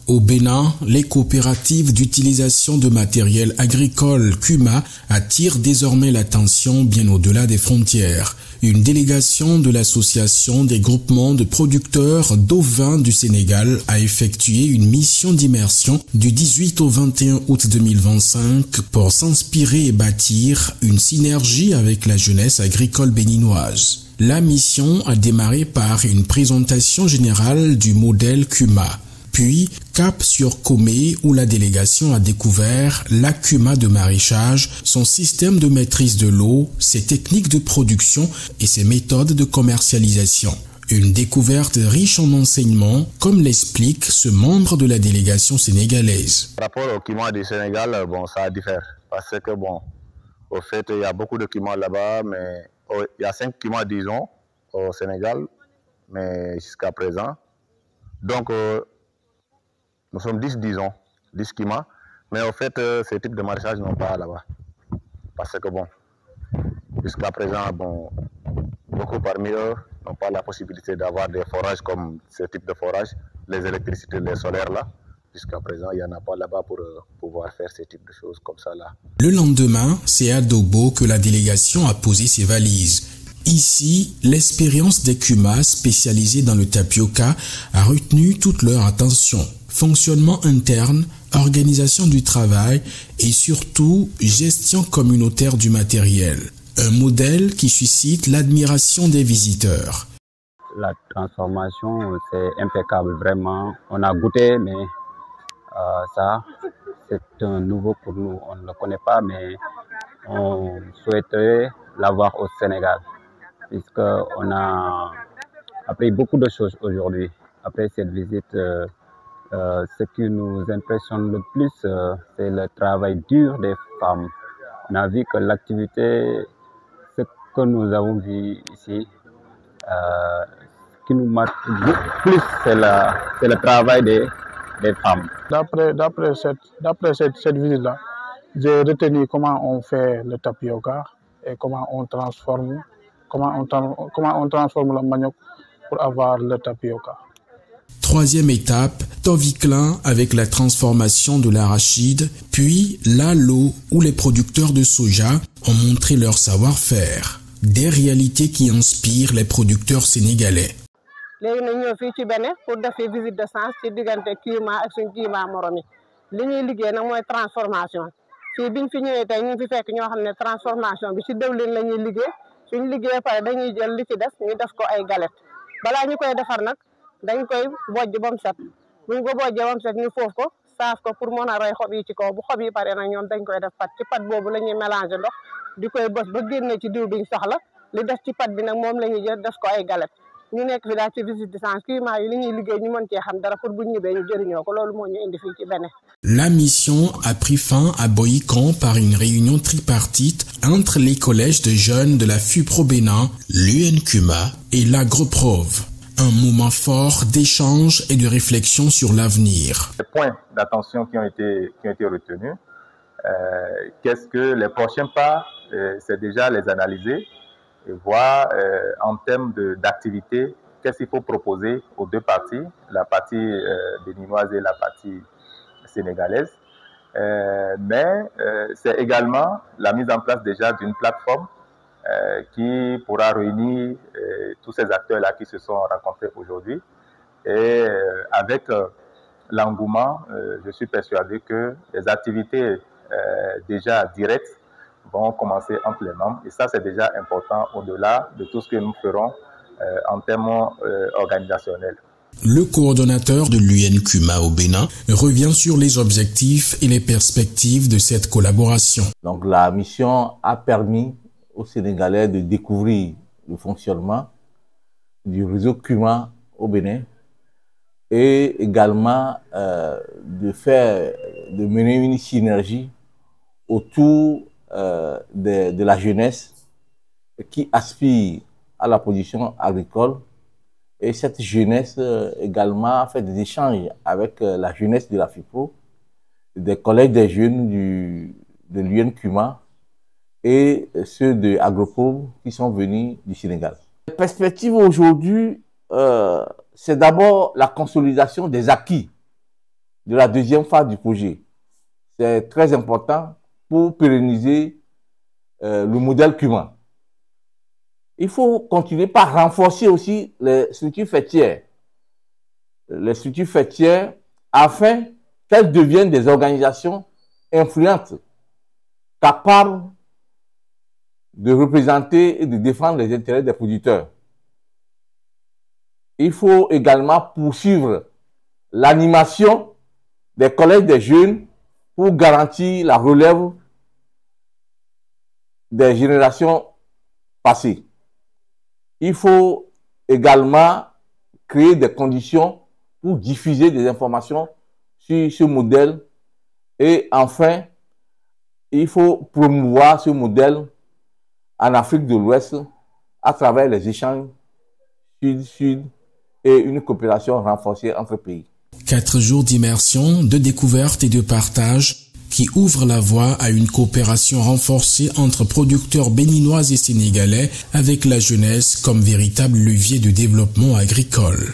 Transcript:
Au Bénin, les coopératives d'utilisation de matériel agricole CUMA attirent désormais l'attention bien au-delà des frontières. Une délégation de l'Association des groupements de producteurs d'ovins du Sénégal a effectué une mission d'immersion du 18 au 21 août 2025 pour s'inspirer et bâtir une synergie avec la jeunesse agricole béninoise. La mission a démarré par une présentation générale du modèle CUMA. Puis, cap sur Comé où la délégation a découvert la CUMA de maraîchage, son système de maîtrise de l'eau, ses techniques de production et ses méthodes de commercialisation. Une découverte riche en enseignements, comme l'explique ce membre de la délégation sénégalaise. Par rapport au CUMA du Sénégal, ça diffère. Parce que, au fait, il y a beaucoup de CUMA là-bas, mais il y a 5 CUMA, disons, au Sénégal, mais jusqu'à présent. Donc, nous sommes 10, disons, 10 CUMA, mais au fait, ces types de maraîchage n'ont pas là-bas. Parce que, jusqu'à présent, beaucoup parmi eux n'ont pas la possibilité d'avoir des forages comme ce type de forage, les électricités, les solaires là. Jusqu'à présent, il n'y en a pas là-bas pour pouvoir faire ce type de choses comme ça là. Le lendemain, c'est à Dogbo que la délégation a posé ses valises. Ici, l'expérience des CUMA spécialisés dans le tapioca a retenu toute leur attention. Fonctionnement interne, organisation du travail et surtout gestion communautaire du matériel. Un modèle qui suscite l'admiration des visiteurs. La transformation, c'est impeccable, vraiment. On a goûté, mais ça, c'est un nouveau pour nous. On ne le connaît pas, mais on souhaiterait l'avoir au Sénégal, puisqu'on a appris beaucoup de choses aujourd'hui. Après cette visite, ce qui nous impressionne le plus, c'est le travail dur des femmes. On a vu que l'activité, ce que nous avons vu ici, ce qui nous marque plus, c'est le travail des femmes. D'après cette visite-là, j'ai retenu comment on fait le tapioca et comment on transforme le manioc pour avoir le tapioca. Troisième étape, Toviclin avec la transformation de l'arachide, puis Lalo où les producteurs de soja ont montré leur savoir-faire. Des réalités qui inspirent les producteurs sénégalais. léegi nag ñëw fii ci Bénin pour def visite de sens ci diggante CUMA ak suñ CUMA morom yi li ñuy liggéey nag mooy transformation fii biñ fi ñëwee tey ñu ngi fi fekk ñoo xam ne transformation bi ci dëwlin la ñuy liggéey suñ liggéey pare dañuy jël li ci des ñu def ko ay galette balaa ñu koy defar nag dañ koy bojj ba mu set buñ ko bojjee ba mu set ñu foofu ko saaf ko pour mën a rey xob yi ci kaw bu xob yi pare nag ñoom dañ koy def pat ci pat boobu la ñuy mélanger ndox di koy bës ba génne ci diw biñ soxla li def ci pat bi nag moom la ñuy jël def ko ay galette ñu nekk fi daal ci visite de sens CUMA yi li ñuy liggéey ñu mën cee xam dara pour bu ñu ñibbee ñu jëriñoo ko loolu moo ñu indi fii ci Bénin. La mission a pris fin à Boïcan par une réunion tripartite entre les collèges de jeunes de la FUPRO Bénin, l'UNCUMA et l'Agroprov. Un moment fort d'échange et de réflexion sur l'avenir. Les points d'attention qui ont été retenus, qu'est-ce que les prochains pas, c'est déjà les analyser et voir en termes d'activité, qu'est-ce qu'il faut proposer aux deux parties, la partie béninoise et la partie sénégalaise. Mais c'est également la mise en place déjà d'une plateforme qui pourra réunir tous ces acteurs-là qui se sont rencontrés aujourd'hui. Et avec l'engouement, je suis persuadé que les activités déjà directes vont commencer amplement. Et ça, c'est déjà important au-delà de tout ce que nous ferons en termes organisationnels. Le coordonnateur de l'UNCUMA au Bénin revient sur les objectifs et les perspectives de cette collaboration. Donc la mission a permis aux Sénégalais de découvrir le fonctionnement du réseau CUMA au Bénin et également de mener une synergie autour de la jeunesse qui aspire à la production agricole. Et cette jeunesse également a fait des échanges avec la jeunesse de la FIPRO, des collègues des jeunes de l'UNCUMA et ceux de Agroprov qui sont venus du Sénégal. La perspective aujourd'hui, c'est d'abord la consolidation des acquis de la deuxième phase du projet. C'est très important pour pérenniser le modèle Kuma. Il faut continuer par renforcer aussi les structures faîtières. Les structures faîtières afin qu'elles deviennent des organisations influentes, capables de représenter et de défendre les intérêts des producteurs. Il faut également poursuivre l'animation des collèges des jeunes pour garantir la relève des générations passées. Il faut également créer des conditions pour diffuser des informations sur ce modèle. Et enfin, il faut promouvoir ce modèle en Afrique de l'Ouest à travers les échanges sud-sud et une coopération renforcée entre pays. 4 jours d'immersion, de découverte et de partage qui ouvrent la voie à une coopération renforcée entre producteurs béninois et sénégalais avec la jeunesse comme véritable levier de développement agricole.